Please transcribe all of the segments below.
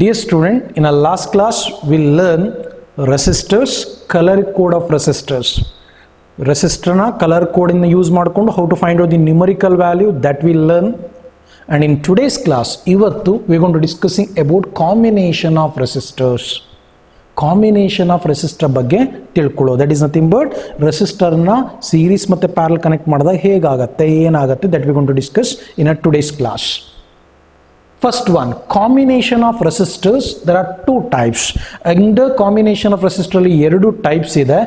Dear student, in our last class we learn resistors, color code of resistors. Resistor na color code in use ಮಾಡಿಕೊಂಡು how to find out the numerical value that we learn. And in today's class, ivattu we are going to discussing about combination of resistors. Combination of resistor ಬಗ್ಗೆ ತಿಳ್ಕೊಳ್ಳೋ, that is nothing but resistor na series ಮತ್ತೆ parallel connect ಮಾಡಿದಾಗ ಹೇಗಾಗುತ್ತೆ ಏನಾಗುತ್ತೆ that we are going to discuss in a today's class. First one, combination of resistors. There are two types. Under combination of resistor ಎರಡು types ಇದೆ.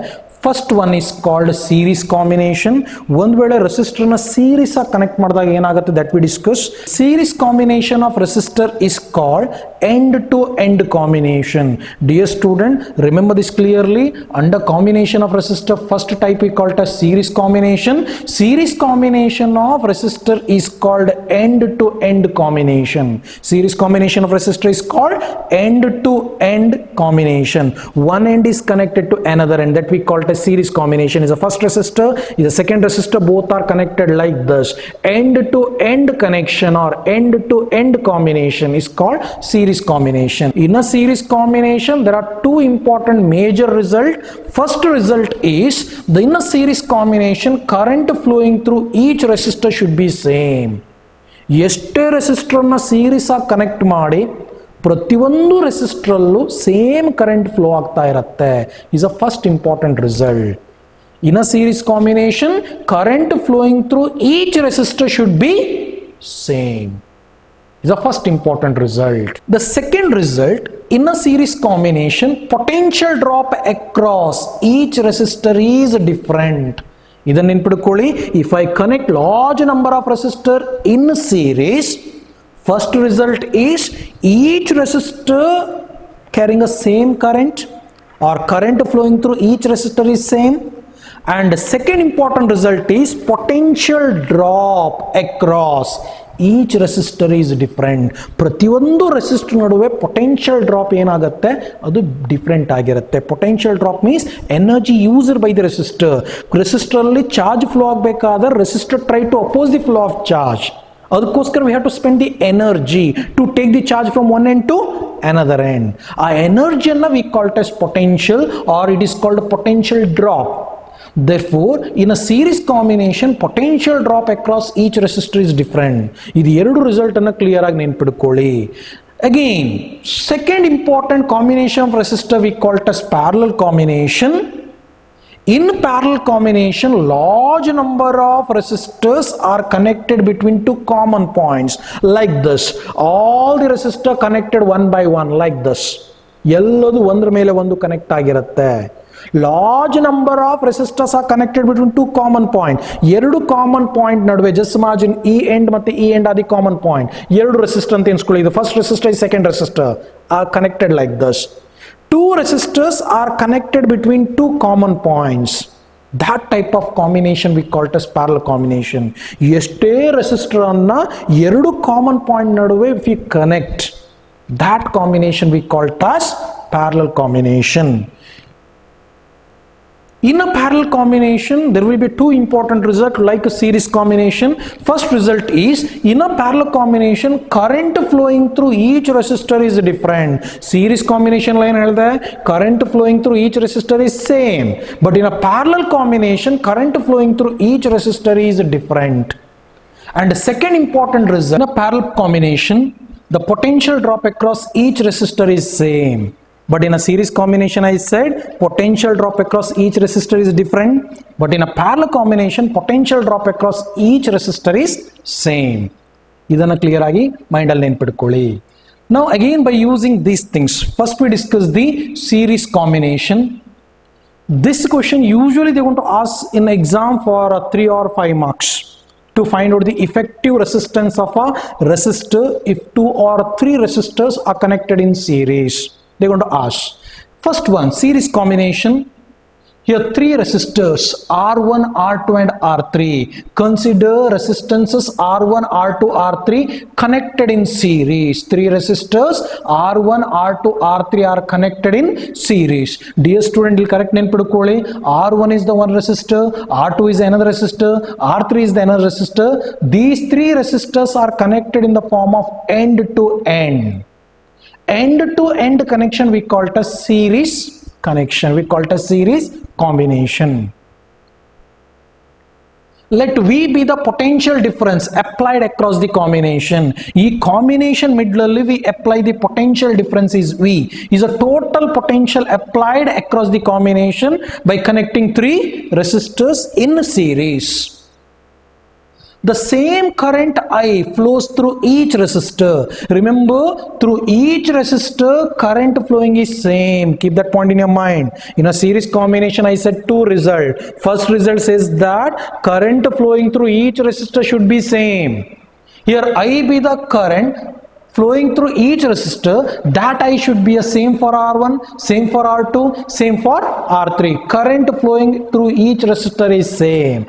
First one is called series combination. ಒಂದು ವೇಳೆ resistor ನ series ಆಗಿ connect ಮಾಡಿದಾಗ ಏನಾಗುತ್ತೆ that we discuss. Series combination of resistor is called end to end combination. Dear student, remember this clearly. Under combination of resistor, first type we call it as series combination. Series combination of resistor is called end to end combination. Series combination of resistor is called end to end combination. One end is connected to another end, that we call it as series combination. Is a first resistor, is a second resistor, both are connected like this. End to end connection or end to end combination is called series combination. In a series combination, there are two important major results. First result is the in a series combination, current flowing through each resistor should be same. ಎಷ್ಟೇ ರೆಸಿಸ್ಟರ್ನ series ಆಗಿ connect ಮಾಡಿ ಪ್ರತಿಯೊಂದು ರೆಸಿಸ್ಟರಲ್ಲೂ same current flow ಆಗ್ತಾ ಇರುತ್ತೆ. Is a first important result. In a series combination current flowing through each resistor should be same. is a first important result. The second result, in a series combination, potential drop across each resistor is different. ಇದನ್ನು ನೆನಪಿಟ್ಕೊಳ್ಳಿ. If I connect large number of resistor in series, first result is each resistor carrying a same current or current flowing through each resistor is same. And the second important result is potential drop across each resistor is different. ಪ್ರತಿಯೊಂದು resistor ನಡುವೆ potential drop ಏನಾಗುತ್ತೆ ಅದು different ಆಗಿರುತ್ತೆ. Potential drop means energy used by the resistor. Resistor ಅಲ್ಲಿ charge flow ಆಗಬೇಕಾದ್ರೆ resistor try to oppose the flow of charge. ಅದಕ್ಕೋಸ್ಕರ we have to spend the energy to take the charge from one end to another end. ಆ ಎನರ್ಜಿಯನ್ನು we call it as potential or it is called potential drop. Therefore, in a series combination, potential drop across each resistor is different. ಇದು ಎರಡು result ಅನ್ನು clear ಆಗಿ ನೆನಪಿಟ್ಕೊಳ್ಳಿ. Again, second important combination of resistor we call it as parallel combination. In parallel combination, large number of resistors are connected between two common points like this. All the resistor connected one by one like this. ಎಲ್ಲದು ಒಂದರ ಮೇಲೆ ಒಂದು connect ಆಗಿರುತ್ತೆ. Large number of resistors are connected between two common point. ಎರಡು common point ನಡುವೆ just imagine ಈ end ಮತ್ತೆ ಈ ಎಂಡ್ ಆದಿ ಕಾಮನ್ ಪಾಯಿಂಟ್. ಎರಡು ರೆಸಿಸ್ಟರ್ ಅಂತ ಎನ್ಸ್ಕೊಳ್ಳಿ. ಇದು first resistor, second resistor are connected like this. Two resistors are connected between two common points. That type of combination we call it as parallel combination. ಎಷ್ಟೇ resistor ಅನ್ನ ಎರಡು common point ನಡುವೆ if we connect, that combination we call it as parallel combination. In a parallel combination, there will be two important results like a series combination. First result is, in a parallel combination, current flowing through each resistor is different. Series combination line ಹೇಳ್ದೆ current flowing through each resistor is same. But in a parallel combination, current flowing through each resistor is different. And the second important result, in a parallel combination, the potential drop across each resistor is same. But in a series combination, I said potential drop across each resistor is different. But in a parallel combination, potential drop across each resistor is same. ಇದನ್ನ clear ಆಗಿ mind ಅಲ್ಲಿ ನೆನಪಿಟ್ಕೊಳ್ಳಿ. Now again, by using these things, first we discuss the series combination. This question usually they want to ask in exam for 3 or 5 marks to find out the effective resistance of a resistor if 2 or 3 resistors are connected in series. They're going to ask. First one, series combination. Here 3 resistors R1, R2 and R3. Consider resistances R1, R2, R3 connected in series. 3 resistors R1, R2, R3 are connected in series. Dear student, will correct ನೆನಪಿಟ್ಕೊಳ್ಳಿ. R1 is the one resistor, R2 is another resistor, R3 is the another resistor. These 3 resistors are connected in the form of end to end. end to end connection we call it a series connection, we call it a series combination. Let V be the potential difference applied across the combination. ಈ combination middle we apply the potential difference is V, is a total potential applied across the combination by connecting three resistors in series. The same current I flows through each resistor. Remember, through each resistor, current flowing is same. Keep that point in your mind. In a series combination, I said two results. First result says that current flowing through each resistor should be same. Here, I be the current flowing through each resistor, that I should be a same for R1, same for R2, same for R3. Current flowing through each resistor is same.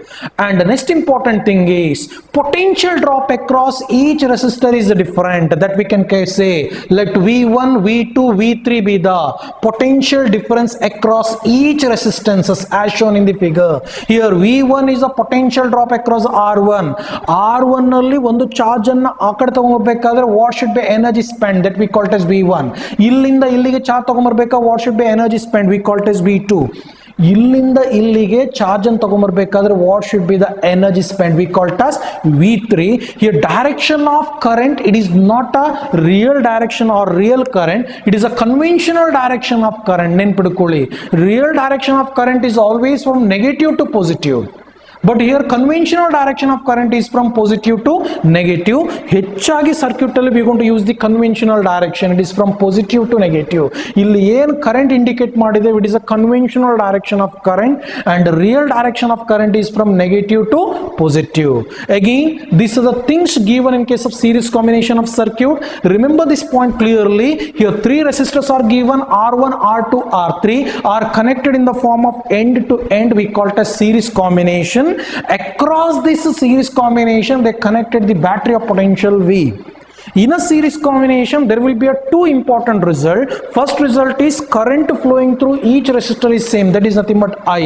And the next important thing is potential drop across each resistor is different. That we can say, let V1, V2, V3 be the potential difference across each resistances as shown in the figure. Here V1 is a potential drop across R1. R1 ನಲ್ಲಿ ಒಂದು charge ಅನ್ನು ಆ ಕಡೆ ತಗೊಂಡ್ಬರ್ಬೇಕಾದ್ರೆ what should be energy spent, that we call it as V1. ಇಲ್ಲಿಂದ ಇಲ್ಲಿಗೆ charge ತಗೊಂಡ್ಬರ್ಬೇಕಾ what should be energy spent, we call it as V2. ಇಲ್ಲಿಂದ ಇಲ್ಲಿಗೆ charge ಅನ್ನು ತಗೊಂಡ್ಬರ್ಬೇಕಾದ್ರೆ what should be the energy spent, we call it as V3. Here direction of current, it is not a real direction or real current, it is a conventional direction of current. ನೆನ್ಪಿಡ್ಕೊಳ್ಳಿ, real direction of current is always from negative to positive. But here conventional direction of current is from positive to negative. ಹೆಚ್ಚಾಗಿ circuit ಅಲ್ಲಿ we are going to use the conventional direction. It is from positive to negative. ಇಲ್ಲಿ ಏನು current indicate ಮಾಡಿದೆ, it is a conventional direction of current, and real direction of current is from negative to positive. Again, these are the things given in case of series combination of circuit. Remember this point clearly. Here three resistors are given, R1, R2, R3 are connected in the form of end to end. We call it a series combination. Across this series combination, they connected the battery of potential V. In a series combination, there will be a two important result. First result is current flowing through each resistor is same, that is nothing but I.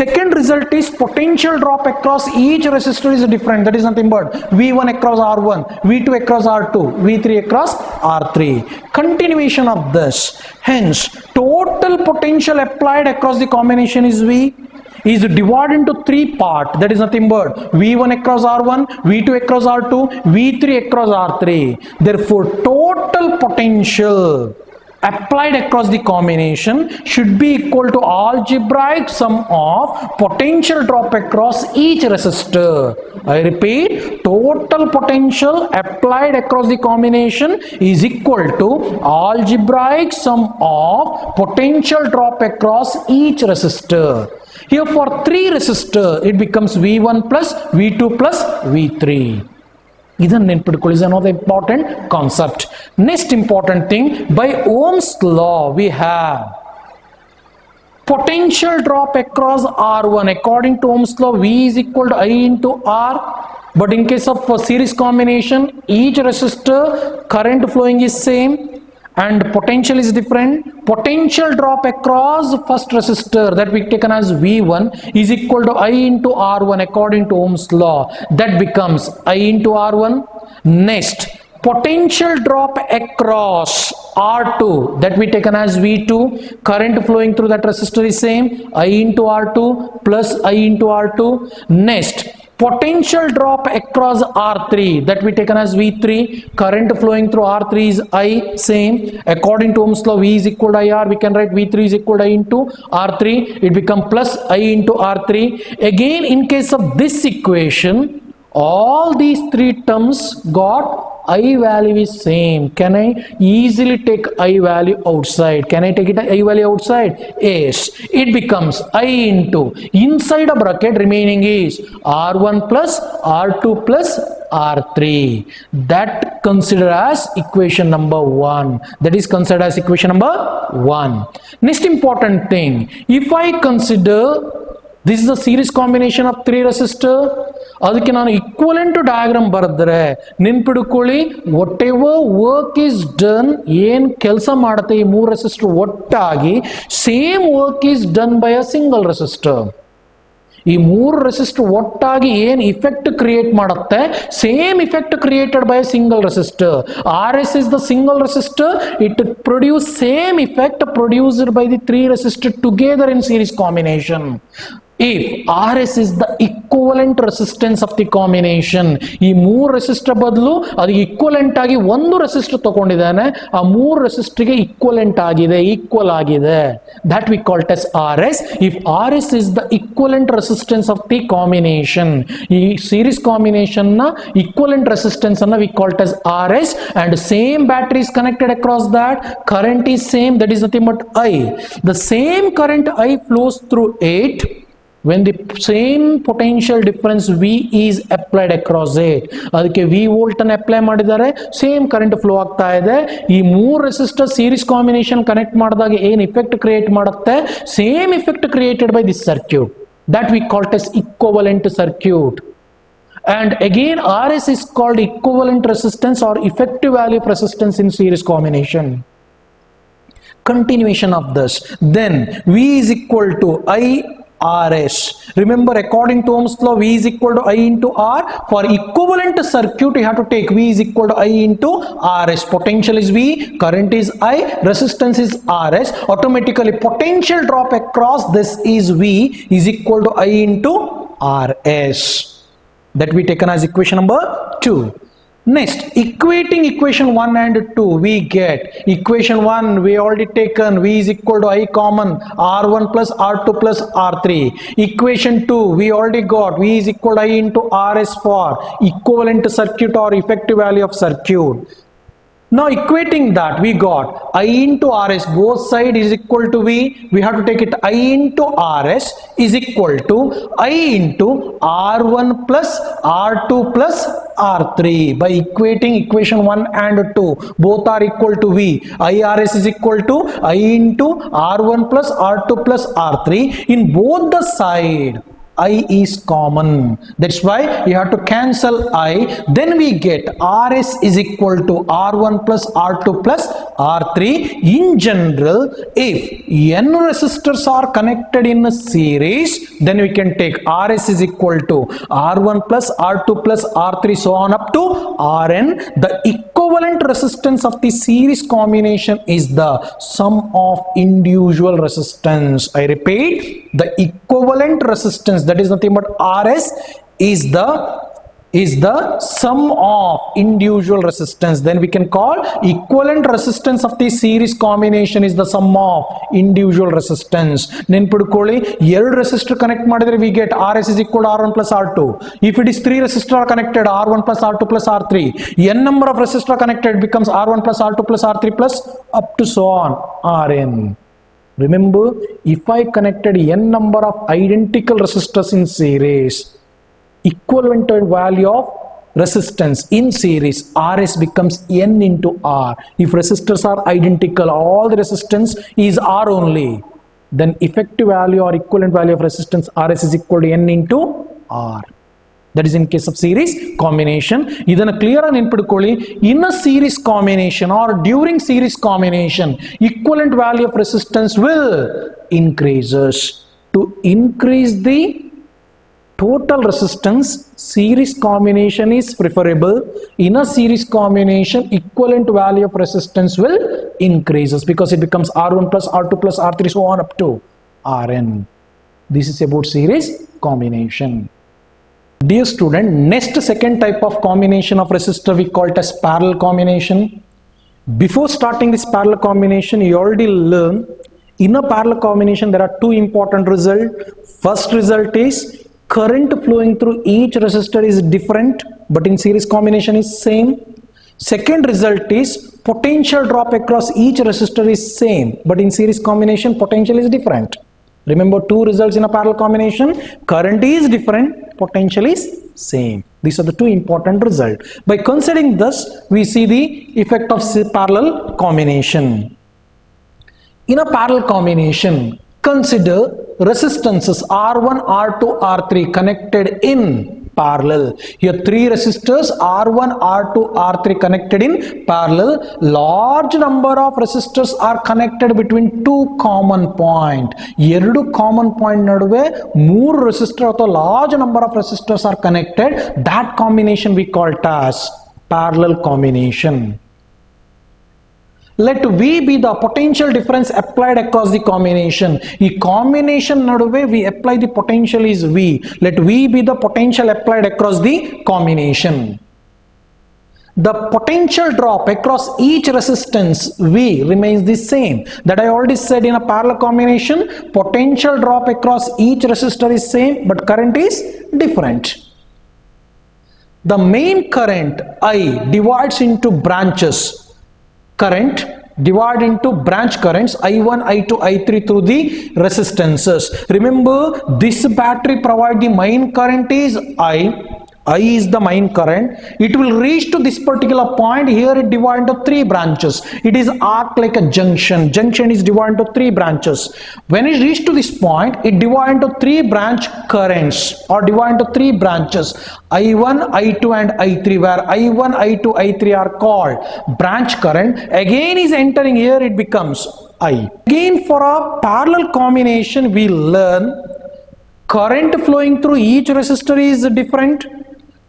Second result is potential drop across each resistor is different, that is nothing but V1 across R1, V2 across R2, V3 across R3. Continuation of this. Hence, total potential applied across the combination is V, is divided into three parts, that is nothing but V1 across R1, V2 across R2, V3 across R3. Therefore, total potential applied across the combination should be equal to algebraic sum of potential drop across each resistor. I repeat, total potential applied across the combination is equal to algebraic sum of potential drop across each resistor. Here for three resistor, it becomes V1 plus V2 plus V3. ಇದನ್ನು ನೆನ್ಪಿಟ್ಕೊಳ್ಳಿ, is another important concept. Next important thing, by Ohm's law we have potential drop across R1. According to Ohm's law, V is equal to I into R. But in case of series combination, each resistor current flowing is same and potential is different. Potential drop across first resistor, that we taken as V1, is equal to I into R1 according to Ohm's law. That becomes I into R1. Next, potential drop across R2, that we taken as V2, current flowing through that resistor is same, I into R2 plus I into R2. Next, potential drop across R3, that we taken as V3, current flowing through R3 is I, same. According to Ohm's law, V is equal to IR, we can write V3 is equal to I into R3, it becomes plus I into R3. Again, in case of this equation, all these three terms got I value is same. Can I easily take I value outside? Can I take it I value outside? Yes. It becomes I into, inside a bracket remaining is R1 plus R2 plus R3. That considered as equation number 1. That is considered as equation number 1. Next important thing, if I consider this is a series combination of three resistor, ಅದಕ್ಕೆ ನಾನು equivalent diagram ಬರೆದ್ರೆ ನೆನ್ಪಿಡ್ಕೊಳ್ಳಿ, whatever work is done, ಏನು ಕೆಲಸ ಮಾಡುತ್ತೆ ಈ ಮೂರು resistor ಒಟ್ಟಾಗಿ same work is done by a single resistor. ಈ ಮೂರು ರೆಸಿಸ್ಟರ್ ಒಟ್ಟಾಗಿ ಏನ್ ಇಫೆಕ್ಟ್ ಕ್ರಿಯೇಟ್ ಮಾಡುತ್ತೆ, same effect created by single resistor. RS is the single resistor, it produce same effect produced by the three resistors together in series combination. If RS is the equivalent resistance of the combination, ಈ ಮೂರು resistor ಬದಲು ಅದು equivalent ಆಗಿ ಒಂದು resistor ತಗೊಂಡಿದ್ದಾನೆ, ಆ ಮೂರು ರೆಸಿಸ್ಟರ್ಗೆ equivalent ಆಗಿದೆ, equal ಆಗಿದೆ, that we call it as RS. If RS is the equivalent resistance of the combination, ಈ series combination ನ equivalent resistance ಅನ್ನ we call it as RS, and same battery is connected across that, current is same, that is nothing but I. The same current I flows through it when the same potential difference V is applied across it. ಅದಕ್ಕೆ V volt ಅನ್ನು apply ಮಾಡಿದ್ದಾರೆ, same current flow ಆಗ್ತಾ ಇದೆ. ಈ ಮೂರು resistor series combination connect ಮಾಡಿದಾಗ ಏನ್ effect create ಮಾಡುತ್ತೆ, same effect created by this circuit, that we call it as equivalent circuit. And again RS is called equivalent resistance or effective value of resistance in series combination. Continuation of this, then V is equal to I RS. Remember, according to Ohm's law, V is equal to I into R. For equivalent circuit, you have to take V is equal to I into RS. Potential is V, current is I, resistance is RS. Automatically, potential drop across this is V is equal to I into RS. That we taken as equation number 2. Next, equating equation 1 and 2, we get equation 1 we already taken, V is equal to I common, R1 plus R2 plus R3. Equation 2 we already got, V is equal to I into RS for equivalent circuit or effective value of circuit. Now equating that, we got I into RS, both side is equal to V, we have to take it I into RS is equal to I into R1 plus R2 plus R3. By equating equation 1 and 2, both are equal to V, IRS is equal to I into R1 plus R2 plus R3. In both the side I is common, that's why you have to cancel I. Then we get RS is equal to R1 plus R2 plus R3. In general, if n resistors are connected in a series, then we can take RS is equal to R1 plus R2 plus R3 so on up to Rn. The equivalent resistance of the series combination is the sum of individual resistance. I repeat, the equivalent resistance, that is nothing but RS, is the sum of individual resistance. Then we can call equivalent resistance of the series combination is the sum of individual resistance. ನೆನ್ಪಿಡ್ಕೊಳ್ಳಿ, ಎರಡು resistor connect ಮಾಡಿದ್ರೆ we get RS is equal to R1 plus R2. If it is three resistors are connected, R1 plus R2 plus R3. N number of resistors connected becomes R1 plus R2 plus R3 plus up to so on Rn. Remember, if I connected n number of identical resistors in series, equivalent value of resistance in series, RS becomes n into R. If resistors are identical, all the resistance is R only, then effective value or equivalent value of resistance RS is equal to n into R. That is in case of series combination. ಇದನ್ನ clear ಆಗಿ ನೆನಪಿಟ್ಕೊಳ್ಳಿ. In a series combination or during series combination, equivalent value of resistance will increases. To increase the total resistance, series combination is preferable. In a series combination, equivalent value of resistance will increases because it becomes R1 plus R2 plus R3 so on up to Rn. This is about series combination. Dear student, next second type of combination of resistor we call it as parallel combination. Before starting this parallel combination, you already learned in a parallel combination there are two important results. First result is current flowing through each resistor is different, but in series combination is same. Second result is potential drop across each resistor is same, but in series combination potential is different. Remember, two results in a parallel combination, current is different, potential is same. These are the two important results. By considering this, we see the effect of parallel combination. In a parallel combination, consider resistances R1, R2, R3 connected in parallel. Here three resistors R1, R2, R3 connected in parallel. Large number of resistors are connected between two common point. ಎರಡು common point ನಡುವೆ ಮೂರು resistor ಅಥವಾ large number of resistors are connected. That combination we call as parallel combination. Let V be the potential difference applied across the combination. ಈ combination ನಡುವೆ we apply the potential is V. Let V be the potential applied across the combination. The potential drop across each resistance V remains the same. That I already said in a parallel combination, potential drop across each resistor is same, but current is different. The main current I divides into branches. Current divide into branch currents I1, I2, I3 through the resistances. Remember, this battery provide the main current is I is the main current. It will reach to this particular point. Here it divide into three branches. It is arc like a junction. Junction is divided into three branches. When it reach to this point, it divide into three branch currents or divide into three branches. I1, I2 and I3, where I1, I2, I3 are called branch current. Again is entering here, it becomes I. Again for a parallel combination, we learn current flowing through each resistor is different.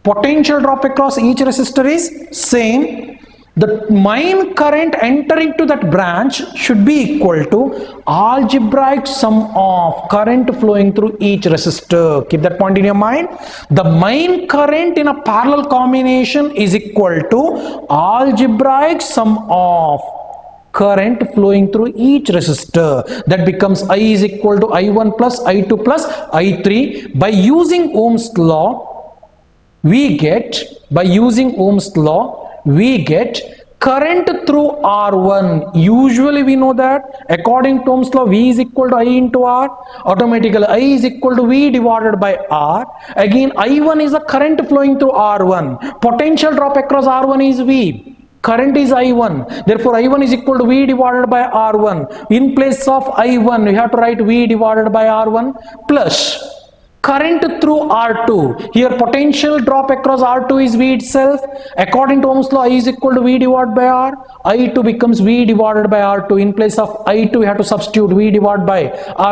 Potential drop across each resistor is same. The main current entering to that branch should be equal to algebraic sum of current flowing through each resistor. Keep that point in your mind. The main current in a parallel combination is equal to algebraic sum of current flowing through each resistor. That becomes I is equal to I1 plus I2 plus I3. By using Ohm's law, we get current through R1. Usually we know that according to Ohm's law, V is equal to I into R. Automatically I is equal to V divided by R. Again I1 is the current flowing through R1. Potential drop across R1 is V. Current is I1. Therefore I1 is equal to V divided by R1. In place of I1 we have to write V divided by R1 plus current through R2. Here potential drop across R2 is V itself. According to Ohm's law, I is equal to V divided by R. I2 becomes V divided by R2. In place of I2 we have to substitute V divided by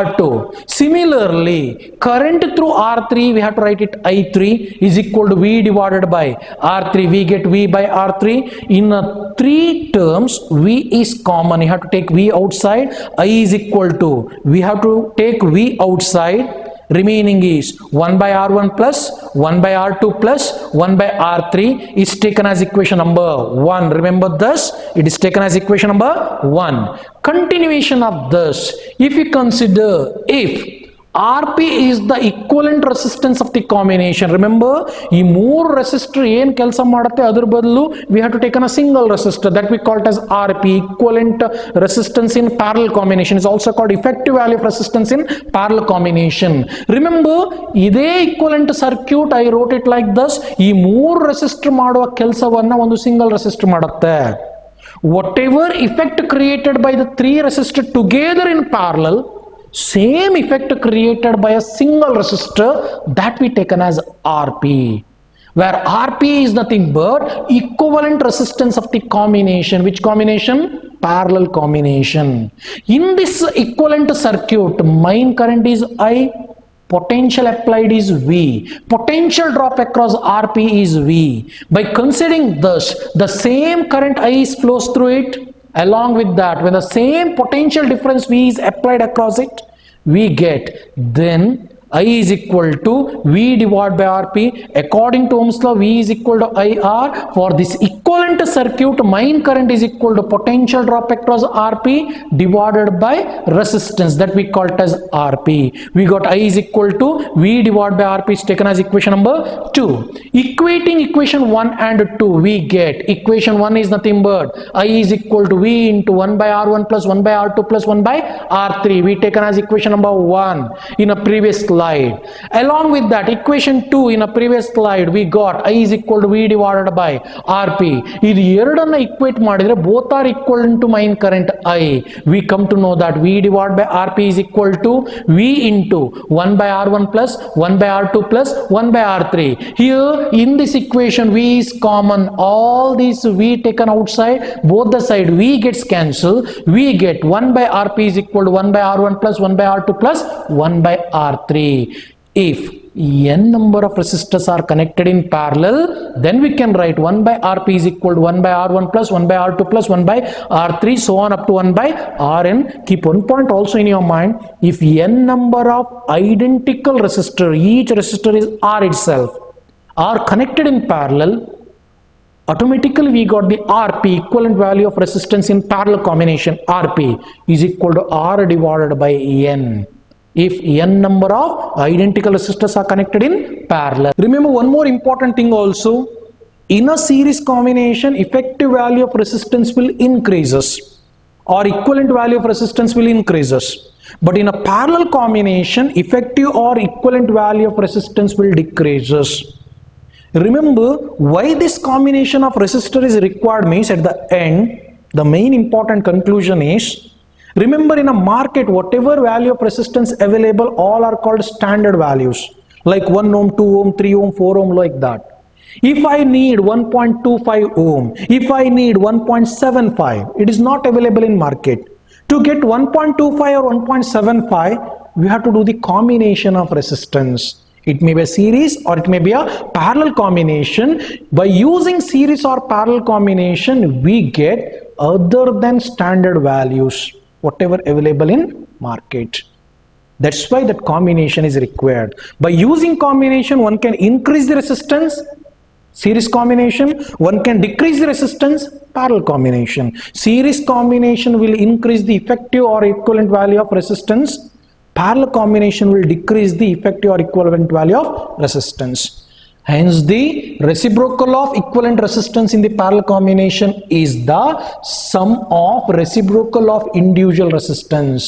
R2. Similarly, current through R3 we have to write it I3 is equal to V divided by R3. We get V by R3. In three terms, V is common. You have to take V outside. I is equal to, we have to take V outside. Remaining is 1 by R1 plus 1 by R2 plus 1 by R3 is taken as equation number 1. Remember this, it is taken as equation number 1. Continuation of this, if you consider if RP is the equivalent resistance of the combination. Remember, ಈ ಮೂರು resistor ಏನ್ ಕೆಲಸ ಮಾಡುತ್ತೆ ಅದರ ಬದಲು we have to take on a single resistor that we call it as RP, equivalent resistance in parallel combination, is also called effective value of resistance in parallel combination. Remember, ಇದೇ equivalent circuit I wrote it like this. ಈ ಮೂರು resistor ಮಾಡುವ ಕೆಲಸವನ್ನ ಒಂದು single resistor ಮಾಡುತ್ತೆ. Whatever effect created by the three resistor together in parallel, same effect created by a single resistor, that we taken as RP, where RP is nothing but equivalent resistance of the combination. Which combination? Parallel combination. In this equivalent circuit, main current is I, potential applied is V, potential drop across RP is V. By considering this, the same current I flows through it. Along with that, when the same potential difference V is applied across it, we get then I is equal to V divided by RP. According to Ohm's law, V is equal to IR. For this equivalent circuit, main current is equal to potential drop across RP divided by resistance, that we call it as RP. We got I is equal to V divided by RP is taken as equation number 2. Equating equation 1 and 2, we get equation 1 is nothing but I is equal to V into 1 by R1 plus 1 by R2 plus 1 by R3. We taken as equation number 1 in a previous class. slide. Along with that, equation 2 in a previous slide, we got I is equal to V divided by RP. ಇದು ಎರಡನ್ನ equate ಮಾಡಿದ್ರೆ both are equal to main current I. We come to know that V divided by RP is equal to V into 1 by R1 plus 1 by R2 plus 1 by R3. Here in this equation, V is common. All these V taken outside, both the side V gets cancelled. We get 1 by RP is equal to 1 by R1 plus 1 by R2 plus 1 by R3. If n number of resistors are connected in parallel, then we can write 1 by Rp is equal to 1 by R1 plus 1 by R2 plus 1 by R3, so on up to 1 by Rn. Keep one point also in your mind. If n number of identical resistor, each resistor is R itself, are connected in parallel, automatically we got the Rp, equivalent value of resistance in parallel combination, Rp is equal to R divided by n. If n number of identical resistors are connected in parallel. Remember one more important thing also. In a series combination, effective value of resistance will increases or equivalent value of resistance will increases. But in a parallel combination, effective or equivalent value of resistance will decreases. Remember why this combination of resistor is required means at the end, the main important conclusion is, remember in a market, whatever value of resistance available, all are called standard values, like 1 ohm, 2 ohm, 3 ohm, 4 ohm, like that. If I need 1.25 ohm, if I need 1.75, it is not available in market. To get 1.25 or 1.75, we have to do the combination of resistance. It may be a series or it may be a parallel combination. By using series or parallel combination, we get other than standard values, whatever available in market. That's why that combination is required. By using combination, one can increase the resistance, series combination, one can decrease the resistance, parallel combination. Series combination will increase the effective or equivalent value of resistance. Parallel combination will decrease the effective or equivalent value of resistance. Hence, the reciprocal of equivalent resistance in the parallel combination is the sum of reciprocal of individual resistance.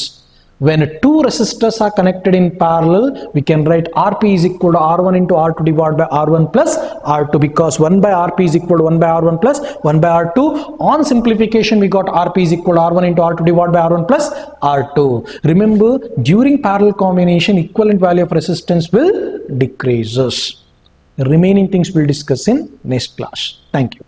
When two resistors are connected in parallel, we can write Rp is equal to R1 into R2 divided by R1 plus R2, because 1 by Rp is equal to 1 by R1 plus 1 by R2. On simplification, we got Rp is equal to R1 into R2 divided by R1 plus R2. Remember, during parallel combination, equivalent value of resistance will decreases. The remaining things we'll discuss in next class. Thank you.